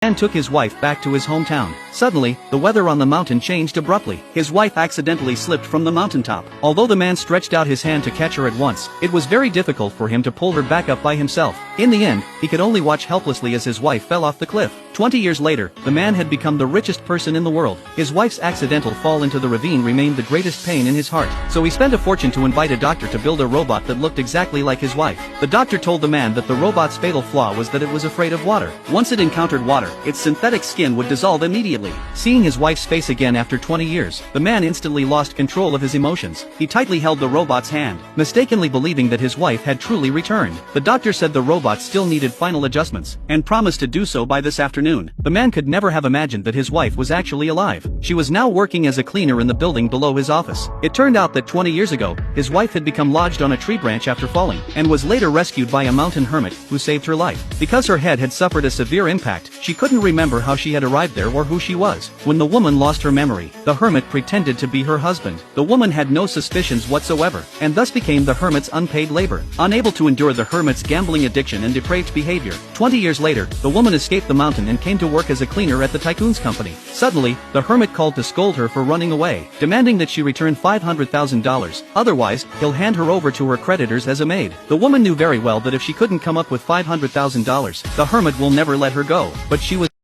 man took his wife back to his hometown. Suddenly, the weather on the mountain changed abruptly. His wife accidentally slipped from the mountaintop. Although the man stretched out his hand to catch her at once, it was very difficult for him to pull her back up by himself. In the end, he could only watch helplessly as his wife fell off the cliff. 20 years later, the man had become the richest person in the world. His wife's accidental fall into the ravine remained the greatest pain in his heart. So he spent a fortune to invite a doctor to build a robot that looked exactly like his wife. The doctor told the man that the robot's fatal flaw was that it was afraid of water. Once it encountered water, its synthetic skin would dissolve immediately. Seeing his wife's face again after 20 years, the man instantly lost control of his emotions. He tightly held the robot's hand, mistakenly believing that his wife had truly returned. The doctor said the robot still needed final adjustments, and promised to do so by this afternoon. The man could never have imagined that his wife was actually alive. She was now working as a cleaner in the building below his office. It turned out that 20 years ago, his wife had become lodged on a tree branch after falling, and was later rescued by a mountain hermit, who saved her life. Because her head had suffered a severe impact, she couldn't remember how she had arrived there or who she was. When the woman lost her memory, the hermit pretended to be her husband. The woman had no suspicions whatsoever, and thus became the hermit's unpaid labor. Unable to endure the hermit's gambling addiction and depraved behavior, 20 years later, the woman escaped the mountain and came to work as a cleaner at the tycoon's company. Suddenly, the hermit called to scold her for running away, demanding that she return $500,000, otherwise, he'll hand her over to her creditors as a maid. The woman knew very well that if she couldn't come up with $500,000, the hermit will never let her go, but she was